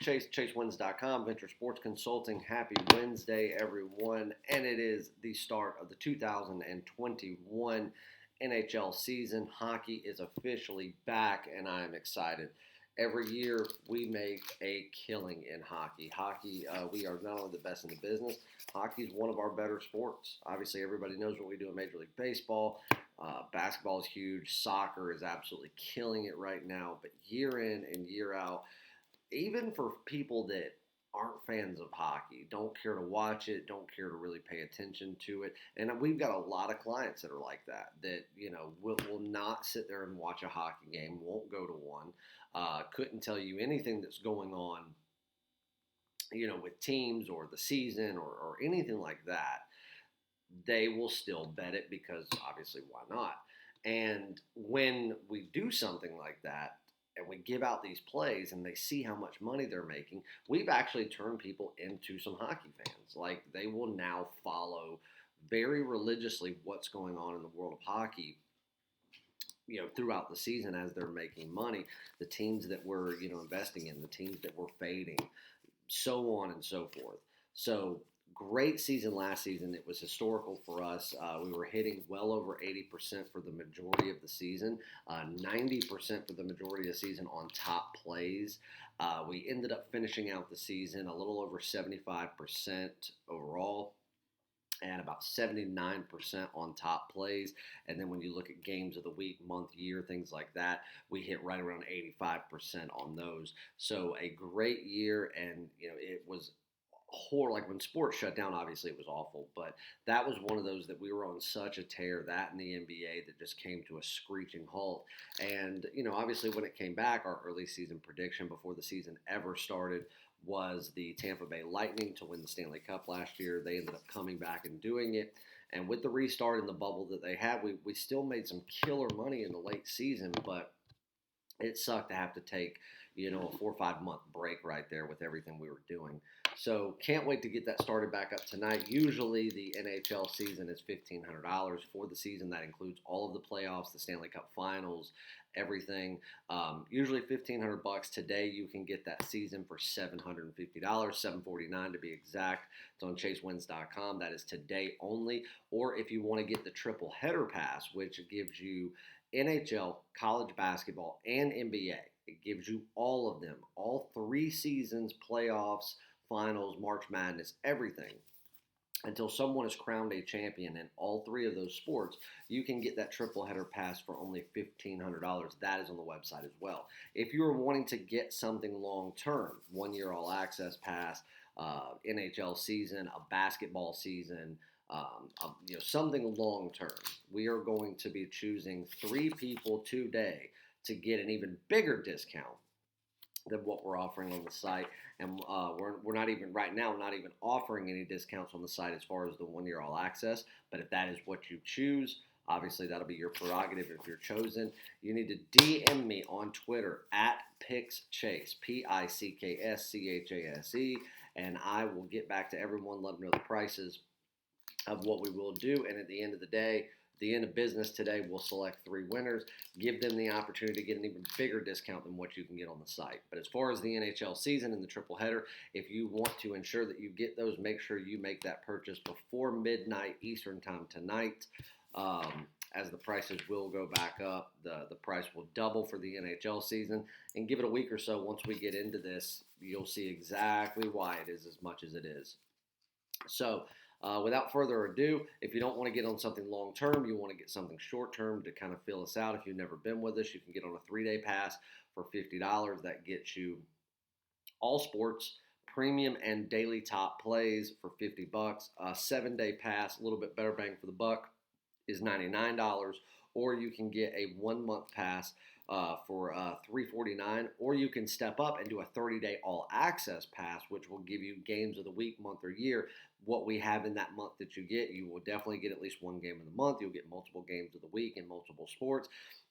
ChaseWins.com, Venture Sports Consulting. Happy Wednesday, everyone. And it is the start of the 2021 NHL season. Hockey is officially back, and I'm excited. Every year, we make a killing in hockey. We are not only the best in the business, hockey is one of our better sports. Obviously, everybody knows what we do in Major League Baseball. Basketball is huge. Soccer is absolutely killing it right now. But year in and year out, even for people that aren't fans of hockey, don't care to watch it, don't care to really pay attention to it. And we've got a lot of clients that are like that, will not sit there and watch a hockey game, won't go to one, couldn't tell you anything that's going on, with teams or the season or anything like that. They will still bet it because obviously why not? And when we do something like that, and we give out these plays and they see how much money they're making, we've actually turned people into some hockey fans. Like, they will now follow very religiously what's going on in the world of hockey, throughout the season as they're making money, the teams that we're, investing in, the teams that we're fading, so on and so forth. So great season last season. It was historical for us. We were hitting well over 80% for the majority of the season, 90% for the majority of the season on top plays. We ended up finishing out the season a little over 75% overall and about 79% on top plays. And then when you look at games of the week, month, year, things like that, we hit right around 85% on those. So a great year, and it was horrible. Like, when sports shut down, obviously it was awful, but that was one of those that we were on such a tear, that in the NBA, that just came to a screeching halt. And obviously when it came back, our early season prediction before the season ever started was the Tampa Bay Lightning to win the Stanley Cup last year. They ended up coming back and doing it. And with the restart in the bubble that they had, we still made some killer money in the late season, but it sucked to have to take, a 4 or 5 month break right there with everything we were doing. So can't wait to get that started back up tonight. Usually the NHL season is $1,500 for the season. That includes all of the playoffs, the Stanley Cup Finals, everything. Usually $1,500. Today you can get that season for $750, $749 to be exact. It's on ChaseWins.com. That is today only. Or if you want to get the triple header pass, which gives you NHL, college basketball, and NBA. It gives you all of them, all 3 seasons, playoffs, finals, March Madness, everything. Until someone is crowned a champion in all 3 of those sports, you can get that triple header pass for only $1,500. That is on the website as well. If you are wanting to get something long term, 1 year all access pass, NHL season, a basketball season, something long term, we are going to be choosing 3 people today to get an even bigger discount than what we're offering on the site. And we're not even offering any discounts on the site as far as the 1 year all access. But if that is what you choose, obviously that'll be your prerogative if you're chosen. You need to DM me on Twitter at PicksChase, PicksChase, and I will get back to everyone, let them know the prices of what we will do. And at the end of the day, the end of business today, we'll select 3 winners, give them the opportunity to get an even bigger discount than what you can get on the site. But as far as the NHL season and the triple header, if you want to ensure that you get those, make sure you make that purchase before midnight Eastern time tonight, as the prices will go back up. The price will double for the NHL season, and give it a week or so. Once we get into this, you'll see exactly why it is as much as it is. So, without further ado, if you don't want to get on something long-term, you want to get something short-term to kind of fill us out. If you've never been with us, you can get on a 3-day pass for $50. That gets you all sports, premium and daily top plays for $50. A 7-day pass, a little bit better bang for the buck, is $99. Or you can get a 1-month pass for $349, or you can step up and do a 30-day all-access pass, which will give you games of the week, month, or year. What we have in that month that you will definitely get at least 1 game in the month. You'll get multiple games of the week in multiple sports,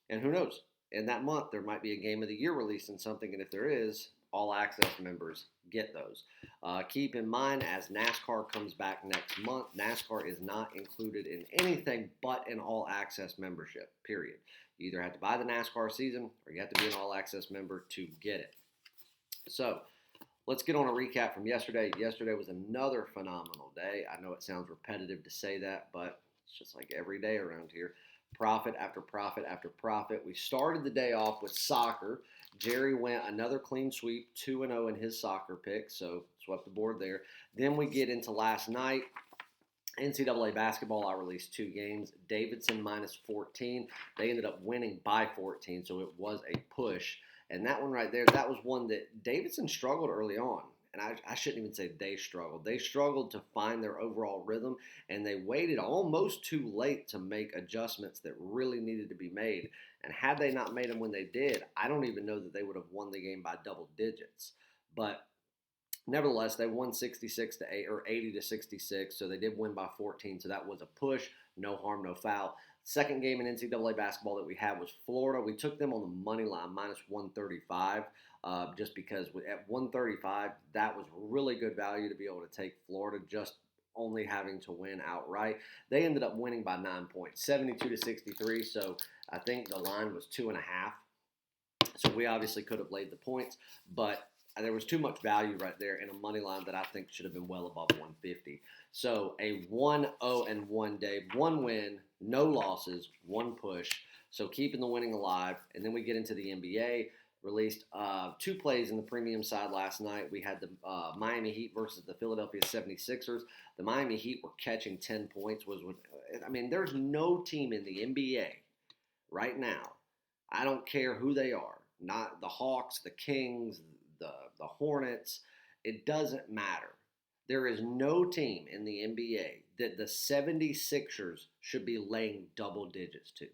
and who knows, in that month there might be a game of the year released in something, and if there is, all-access members get those. Keep in mind, as NASCAR comes back next month, NASCAR is not included in anything but an all-access membership, period. You either have to buy the NASCAR season or you have to be an all-access member to get it. So, Let's get on a recap from yesterday. Yesterday was another phenomenal day. I know it sounds repetitive to say that, but it's just like every day around here. Profit after profit after profit. We started the day off with soccer. Jerry went another clean sweep, 2-0 in his soccer pick, so swept the board there. Then we get into last night. NCAA basketball, I released 2 games. Davidson minus 14. They ended up winning by 14, so it was a push. And that one right there, that was one that Davidson struggled early on. And I shouldn't even say they struggled. They struggled to find their overall rhythm, and they waited almost too late to make adjustments that really needed to be made. And had they not made them when they did, I don't even know that they would have won the game by double digits. But nevertheless, they won 66 to 8 or 80 to 66, so they did win by 14. So that was a push, no harm, no foul. Second game in NCAA basketball that we had was Florida. We took them on the money line, minus 135, just because at 135, that was really good value to be able to take Florida, just only having to win outright. They ended up winning by 9 points, 72 to 63. So I think the line was 2.5. So we obviously could have laid the points, but there was too much value right there in a money line that I think should have been well above 150. So a 1-0-1 day, 1 win, no losses, 1 push. So keeping the winning alive. And then we get into the NBA. Released 2 plays in the premium side last night. We had the Miami Heat versus the Philadelphia 76ers. The Miami Heat were catching 10 points. There's no team in the NBA right now. I don't care who they are. Not the Hawks, the Kings, the Hornets. It doesn't matter. There is no team in the NBA that the 76ers should be laying double digits to.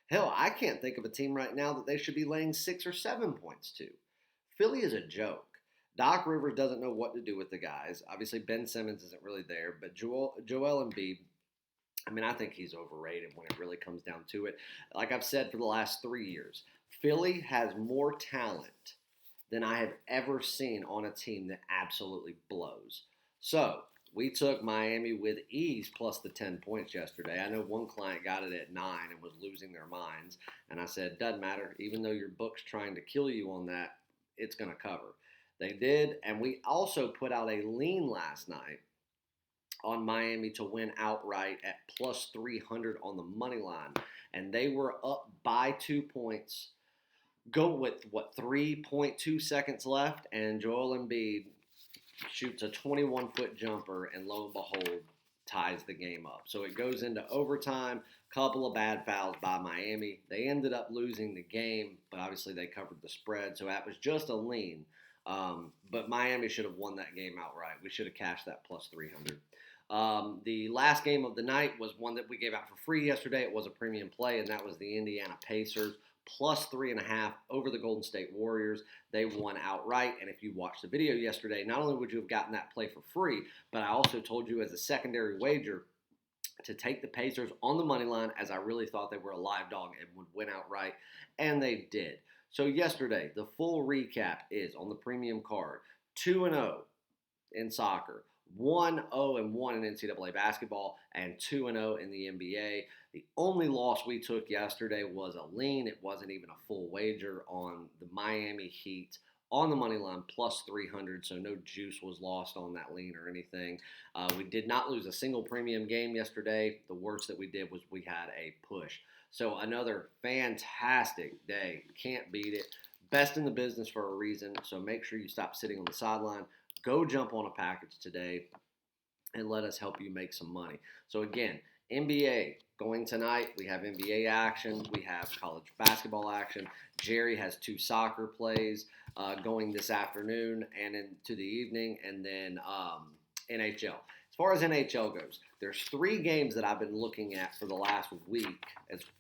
Hell, I can't think of a team right now that they should be laying 6 or 7 points to. Philly is a joke. Doc Rivers doesn't know what to do with the guys. Obviously, Ben Simmons isn't really there, but Joel Embiid, I think he's overrated when it really comes down to it. Like I've said for the last 3 years, Philly has more talent than I have ever seen on a team that absolutely blows. So we took Miami with ease plus the 10 points yesterday. I know one client got it at 9 and was losing their minds. And I said, doesn't matter. Even though your book's trying to kill you on that, it's going to cover. They did. And we also put out a lean last night on Miami to win outright at plus 300 on the money line. And they were up by 2 points. Go with, 3.2 seconds left, and Joel Embiid shoots a 21-foot jumper, and lo and behold, ties the game up. So it goes into overtime, couple of bad fouls by Miami. They ended up losing the game, but obviously they covered the spread, so that was just a lean. But Miami should have won that game outright. We should have cashed that plus 300. The last game of the night was one that we gave out for free yesterday. It was a premium play, and that was the Indiana Pacers. Plus 3.5 over the Golden State Warriors. They won outright. And if you watched the video yesterday, not only would you have gotten that play for free, but I also told you as a secondary wager to take the Pacers on the money line, as I really thought they were a live dog and would win outright. And they did. So yesterday, the full recap is on the premium card. 2-0 in soccer. 1-0-1 in NCAA basketball, and 2-0 in the NBA. The only loss we took yesterday was a lean. It wasn't even a full wager on the Miami Heat on the money line plus 300, so no juice was lost on that lean or anything. We did not lose a single premium game yesterday. The worst that we did was we had a push. So another fantastic day. Can't beat it. Best in the business for a reason, so make sure you stop sitting on the sideline. Go jump on a package today and let us help you make some money. So again, NBA going tonight. We have NBA action. We have college basketball action. Jerry has 2 soccer plays going this afternoon and into the evening, and then NHL. As far as NHL goes, there's 3 games that I've been looking at for the last week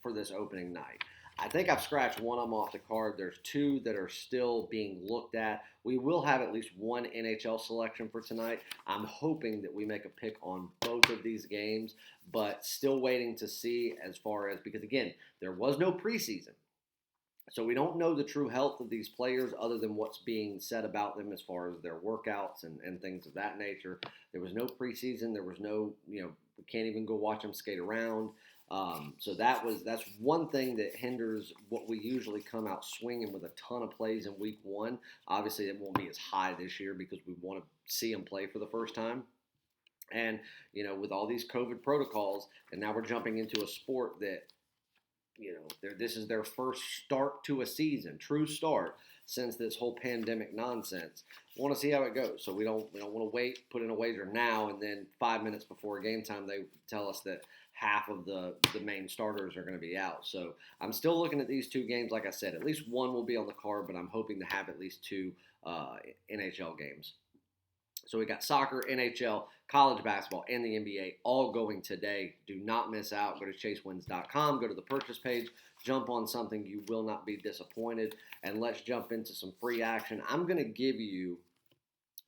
for this opening night. I think I've scratched one of them off the card. There's 2 that are still being looked at. We will have at least 1 NHL selection for tonight. I'm hoping that we make a pick on both of these games, but still waiting to see because again, there was no preseason. So we don't know the true health of these players other than what's being said about them as far as their workouts and things of that nature. There was no preseason. There was no, we can't even go watch them skate around. So that's one thing that hinders what we usually come out swinging with a ton of plays in week one. Obviously, it won't be as high this year because we want to see them play for the first time. And, with all these COVID protocols, and now we're jumping into a sport that, this is their first start to a season, true start, since this whole pandemic nonsense. We want to see how it goes. So we don't want to wait, put in a wager now, and then 5 minutes before game time, they tell us that half of the main starters are going to be out. So I'm still looking at these two games. Like I said, at least one will be on the card, but I'm hoping to have at least two NHL games. So we got soccer, NHL, college basketball, and the NBA all going today. Do not miss out. Go to chasewins.com. Go to the purchase page. Jump on something. You will not be disappointed. And let's jump into some free action. I'm going to give you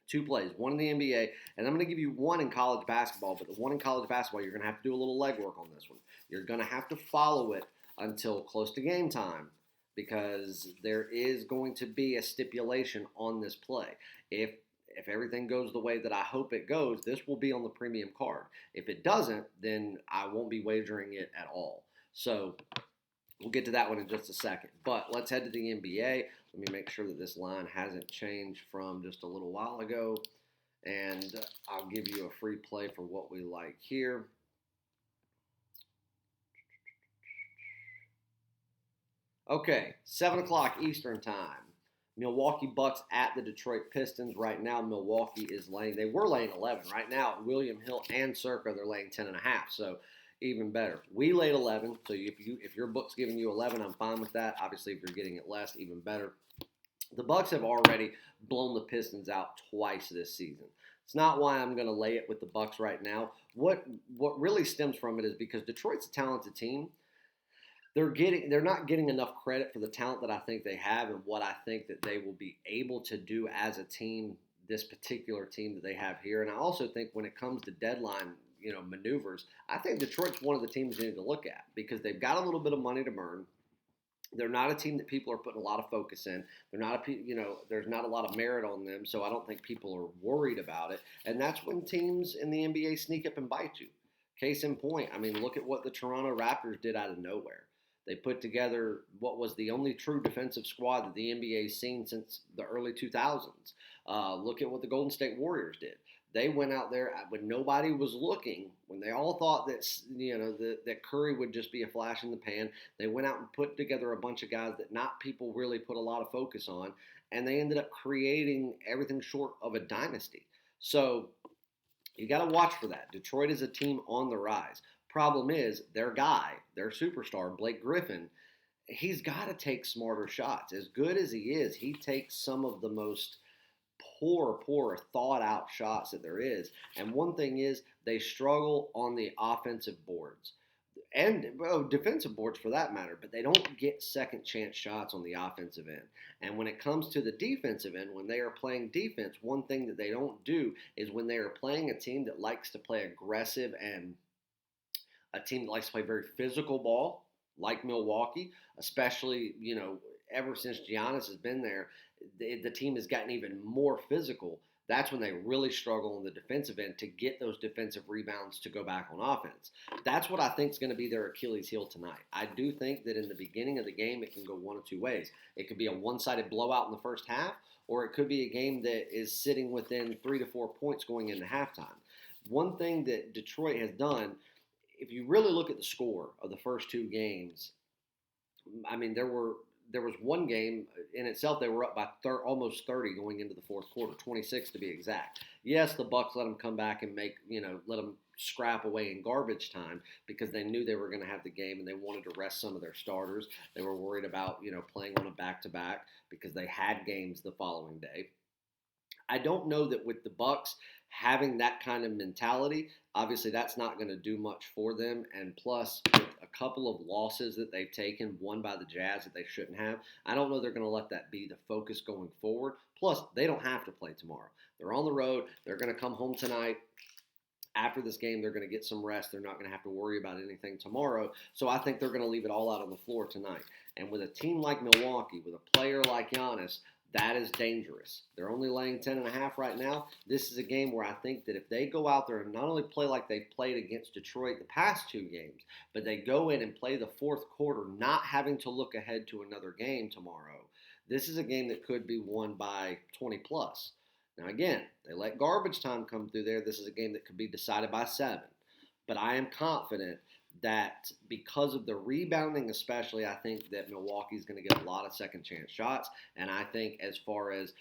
two plays, one in the NBA, and I'm going to give you one in college basketball. But the one in college basketball, you're going to have to do a little legwork on this one. You're going to have to follow it until close to game time because there is going to be a stipulation on this play. If everything goes the way that I hope it goes, this will be on the premium card. If it doesn't, then I won't be wagering it at all. So we'll get to that one in just a second. But let's head to the NBA. Let me make sure that this line hasn't changed from just a little while ago. And I'll give you a free play for what we like here. Okay, 7 o'clock Eastern time. Milwaukee Bucks at the Detroit Pistons. Right now, Milwaukee is they were laying 11. Right now, William Hill and Circa, they're laying 10.5. So even better. We laid 11. So if your book's giving you 11, I'm fine with that. Obviously, if you're getting it less, even better. The Bucks have already blown the Pistons out twice this season. It's not why I'm going to lay it with the Bucks right now. What really stems from it is because Detroit's a talented team. They're not getting enough credit for the talent that I think they have and what I think that they will be able to do as a team, this particular team that they have here. And I also think when it comes to deadline, maneuvers, I think Detroit's one of the teams you need to look at because they've got a little bit of money to burn. They're not a team that people are putting a lot of focus in. They're not there's not a lot of merit on them, so I don't think people are worried about it. And that's when teams in the NBA sneak up and bite you. Case in point, look at what the Toronto Raptors did out of nowhere. They put together what was the only true defensive squad that the NBA's seen since the early 2000s. Look at what the Golden State Warriors did. They went out there when nobody was looking, when they all thought that that Curry would just be a flash in the pan. They went out and put together a bunch of guys that not people really put a lot of focus on, and they ended up creating everything short of a dynasty. So you got to watch for that. Detroit is a team on the rise. Problem is, their guy, their superstar, Blake Griffin, he's got to take smarter shots. As good as he is, he takes some of the most poor, thought-out shots that there is. And one thing is, they struggle on the offensive boards. And defensive boards for that matter, but they don't get second chance shots on the offensive end. And when it comes to the defensive end, when they are playing defense, one thing that they don't do is when they are playing a team that likes to play aggressive and a team that likes to play very physical ball, like Milwaukee, especially, ever since Giannis has been there, the team has gotten even more physical. That's when they really struggle on the defensive end to get those defensive rebounds to go back on offense. That's what I think is going to be their Achilles heel tonight. I do think that in the beginning of the game, it can go one of two ways. It could be a one-sided blowout in the first half, or it could be a game that is sitting within 3 to 4 points going into halftime. One thing that Detroit has done, if you really look at the score of the first two games, there was one game in itself they were up by almost 30 going into the fourth quarter, 26 to be exact. Yes, the Bucks let them come back and let them scrap away in garbage time because they knew they were going to have the game and they wanted to rest some of their starters. They were worried about, playing on a back-to-back because they had games the following day. I don't know that with the Bucks having that kind of mentality, obviously that's not going to do much for them. And plus, with a couple of losses that they've taken, one by the Jazz that they shouldn't have, I don't know they're going to let that be the focus going forward. Plus, they don't have to play tomorrow. They're on the road. They're going to come home tonight. After this game, they're going to get some rest. They're not going to have to worry about anything tomorrow. So I think they're going to leave it all out on the floor tonight. And with a team like Milwaukee, with a player like Giannis, that is dangerous. They're only laying 10.5 right now. This is a game where I think that if they go out there and not only play like they've played against Detroit the past 2 games, but they go in and play the fourth quarter, not having to look ahead to another game tomorrow, this is a game that could be won by 20 plus. Now again, they let garbage time come through there. This is a game that could be decided by 7. But I am confident that because of the rebounding especially, I think that Milwaukee's going to get a lot of second chance shots. And I think as far as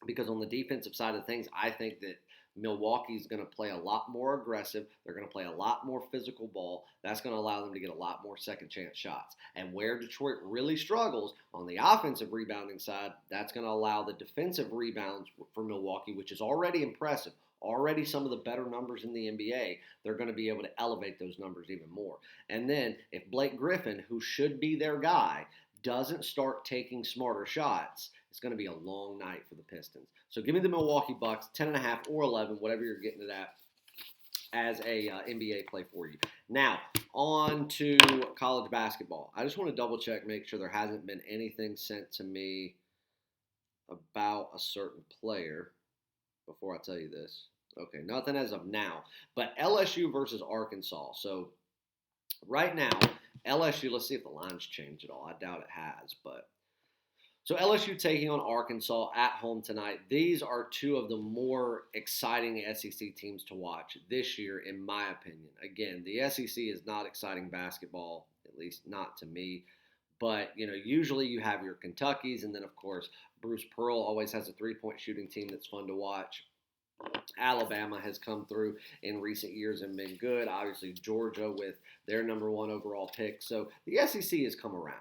because on the defensive side of things, I think that Milwaukee's going to play a lot more aggressive. They're going to play a lot more physical ball. That's going to allow them to get a lot more second chance shots. And where Detroit really struggles on the offensive rebounding side, that's going to allow the defensive rebounds for Milwaukee, which is already impressive. Already some of the better numbers in the NBA, they're going to be able to elevate those numbers even more. And then if Blake Griffin, who should be their guy, doesn't start taking smarter shots, it's going to be a long night for the Pistons. So give me the Milwaukee Bucks, 10.5 or 11, whatever you're getting it at, as a NBA play for you. Now, on to college basketball. I just want to double check, make sure there hasn't been anything sent to me about a certain player before I tell you this. Okay, nothing as of now. But LSU versus Arkansas. So right now, LSU, let's see if the line's changed at all. I doubt it has, but so LSU taking on Arkansas at home tonight. These are 2 of the more exciting SEC teams to watch this year, in my opinion. Again, the SEC is not exciting basketball, at least not to me. But, usually you have your Kentuckys, and then, of course, Bruce Pearl always has a 3-point shooting team that's fun to watch. Alabama has come through in recent years and been good. Obviously, Georgia with their number 1 overall pick. So the SEC has come around.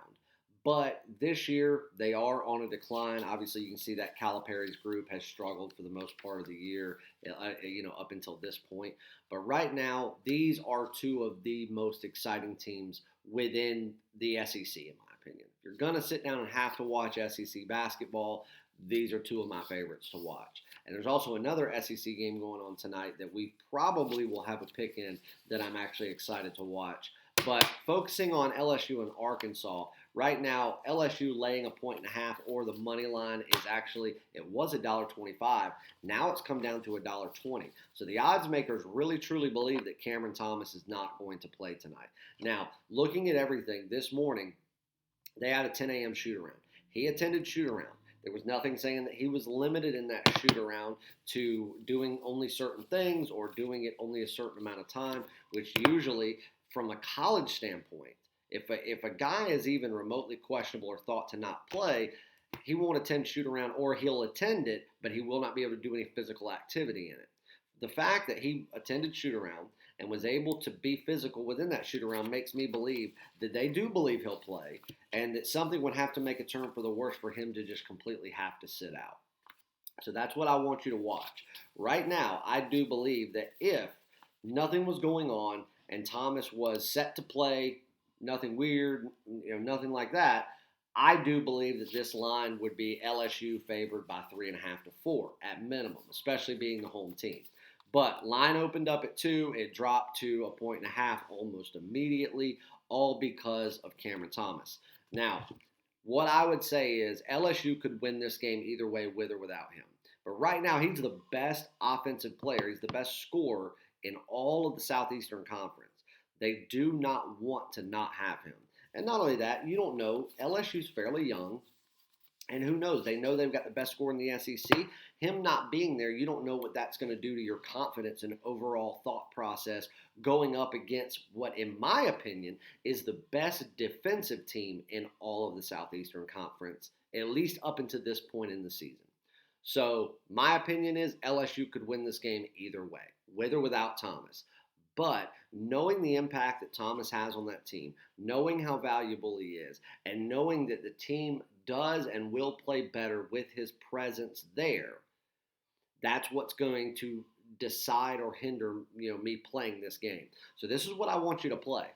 But this year, they are on a decline. Obviously, you can see that Calipari's group has struggled for the most part of the year, up until this point. But right now, these are 2 of the most exciting teams within the SEC, in my opinion. If you're going to sit down and have to watch SEC basketball, these are 2 of my favorites to watch. And there's also another SEC game going on tonight that we probably will have a pick in that I'm actually excited to watch. But focusing on LSU and Arkansas, right now, LSU laying 1.5 or the money line is actually, it was $1.25. Now it's come down to $1.20. So the odds makers really truly believe that Cameron Thomas is not going to play tonight. Now, looking at everything this morning, they had a 10 a.m. shoot-around. He attended shoot-around. There was nothing saying that he was limited in that shoot-around to doing only certain things or doing it only a certain amount of time, which usually, from a college standpoint, if a guy is even remotely questionable or thought to not play, he won't attend shoot-around, or he'll attend it, but he will not be able to do any physical activity in it. The fact that he attended shoot-around and was able to be physical within that shoot-around makes me believe that they do believe he'll play, and that something would have to make a turn for the worse for him to just completely have to sit out. So that's what I want you to watch. Right now, I do believe that if nothing was going on and Thomas was set to play, nothing weird, nothing like that, I do believe that this line would be LSU favored by 3.5 to 4 at minimum, especially being the home team. But line opened up at 2. It dropped to 1.5 almost immediately, all because of Cameron Thomas. Now, what I would say is LSU could win this game either way, with or without him. But right now, he's the best offensive player. He's the best scorer in all of the Southeastern Conference. They do not want to not have him. And not only that, you don't know, LSU's fairly young. And who knows? They know they've got the best scorer in the SEC. Him not being there, you don't know what that's going to do to your confidence and overall thought process going up against what, in my opinion, is the best defensive team in all of the Southeastern Conference, at least up until this point in the season. So my opinion is LSU could win this game either way, with or without Thomas. But knowing the impact that Thomas has on that team, knowing how valuable he is, and knowing that the team does and will play better with his presence there, that's what's going to decide or hinder, me playing this game. So this is what I want you to play.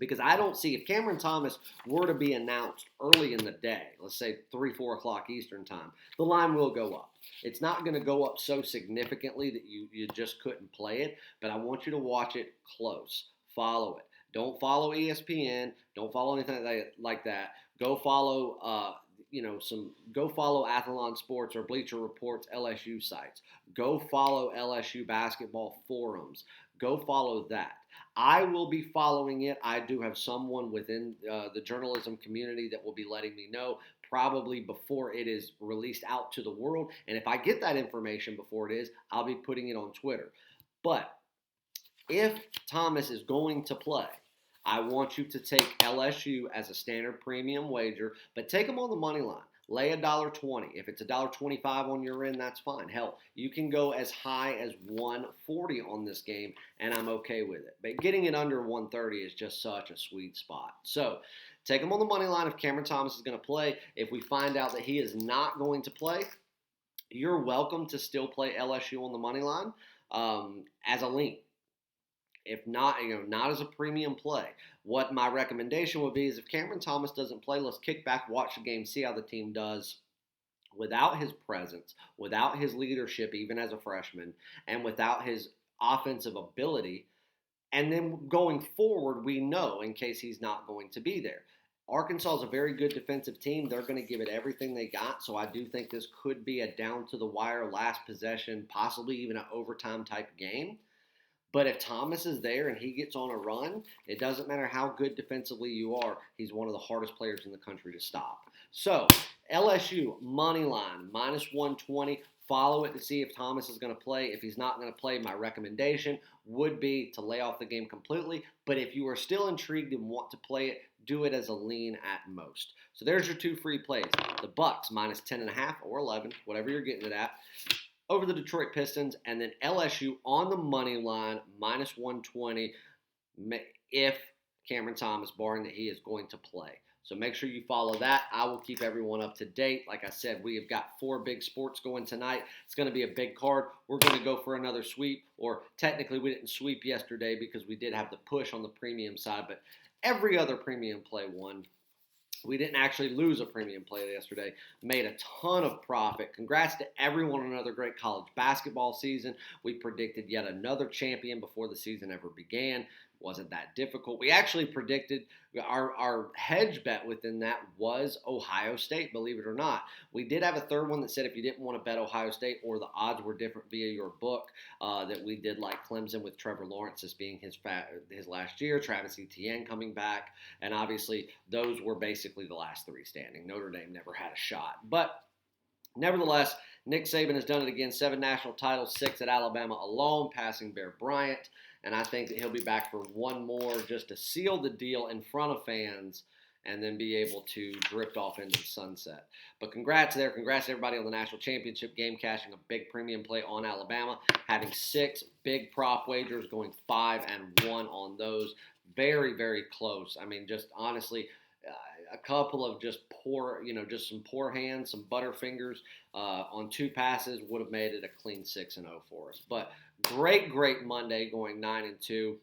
Because I don't see, if Cameron Thomas were to be announced early in the day, let's say 3, 4 o'clock Eastern time, the line will go up. It's not going to go up so significantly that you just couldn't play it, but I want you to watch it close. Follow it. Don't follow ESPN. Don't follow anything like that. Go follow go follow Athlon Sports or Bleacher Report's LSU sites. Go follow LSU basketball forums. Go follow that. I will be following it. I do have someone within the journalism community that will be letting me know probably before it is released out to the world. And if I get that information before it is, I'll be putting it on Twitter. But if Thomas is going to play, I want you to take LSU as a standard premium wager, but take them on the money line. Lay $1.20. If it's $1.25 on your end, that's fine. Hell, you can go as high as 140 on this game, and I'm okay with it. But getting it under 130 is just such a sweet spot. So take them on the money line if Cameron Thomas is going to play. If we find out that he is not going to play, you're welcome to still play LSU on the money line as a lean. If not, not as a premium play. What my recommendation would be is if Cameron Thomas doesn't play, let's kick back, watch the game, see how the team does without his presence, without his leadership, even as a freshman, and without his offensive ability. And then going forward, we know in case he's not going to be there. Arkansas is a very good defensive team. They're going to give it everything they got. So I do think this could be a down-to-the-wire, last possession, possibly even an overtime type game. But if Thomas is there and he gets on a run, it doesn't matter how good defensively you are. He's one of the hardest players in the country to stop. So LSU, money line, minus 120. Follow it to see if Thomas is going to play. If he's not going to play, my recommendation would be to lay off the game completely. But if you are still intrigued and want to play it, do it as a lean at most. So there's your two free plays. The Bucks, minus 10.5 or 11, whatever you're getting it at, over the Detroit Pistons, and then LSU on the money line, minus 120, if Cameron Thomas, barring that he is going to play. So make sure you follow that. I will keep everyone up to date. Like I said, we have got 4 big sports going tonight. It's going to be a big card. We're going to go for another sweep, or technically we didn't sweep yesterday because we did have the push on the premium side, but every other premium play won. We didn't actually lose a premium play yesterday. Made a ton of profit. Congrats to everyone on another great college basketball season. We predicted yet another champion before the season ever began. Wasn't that difficult. We actually predicted our hedge bet within that was Ohio State, believe it or not. We did have a third one that said if you didn't want to bet Ohio State or the odds were different via your book, that we did like Clemson with Trevor Lawrence as being his last year, Travis Etienne coming back, and obviously those were basically the last 3 standing. Notre Dame never had a shot. But nevertheless, Nick Saban has done it again. 7 national titles, 6 at Alabama alone, passing Bear Bryant. And I think that he'll be back for one more just to seal the deal in front of fans and then be able to drift off into the sunset. But congrats there. Congrats to everybody on the national championship game, cashing a big premium play on Alabama, having 6 big prop wagers, going 5-1 on those. Very, very close. I mean, just honestly, a couple of just poor, just some poor hands, some butterfingers on 2 passes would have made it a clean 6-0 for us. But great Monday, going 9-2,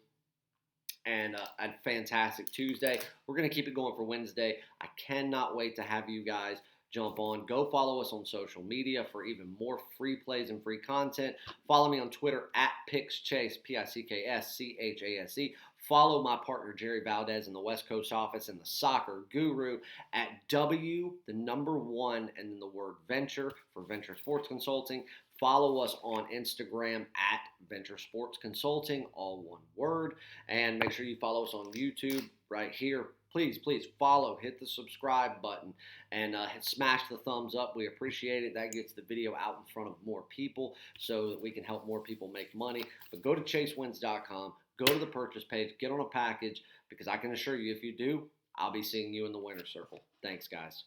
and a fantastic Tuesday. We're going to keep it going for Wednesday. I cannot wait to have you guys jump on. Go follow us on social media for even more free plays and free content. Follow me on Twitter at PicksChase, PicksChase. Follow my partner Jerry Valdez in the West Coast office and the Soccer Guru at W, the number 1, and then the word Venture for Venture Sports Consulting. Follow us on Instagram at Venture Sports Consulting, all one word. And make sure you follow us on YouTube right here. Please follow, hit the subscribe button, and smash the thumbs up. We appreciate it. That gets the video out in front of more people so that we can help more people make money. But go to chasewins.com. Go to the purchase page, get on a package, because I can assure you if you do, I'll be seeing you in the winner's circle. Thanks, guys.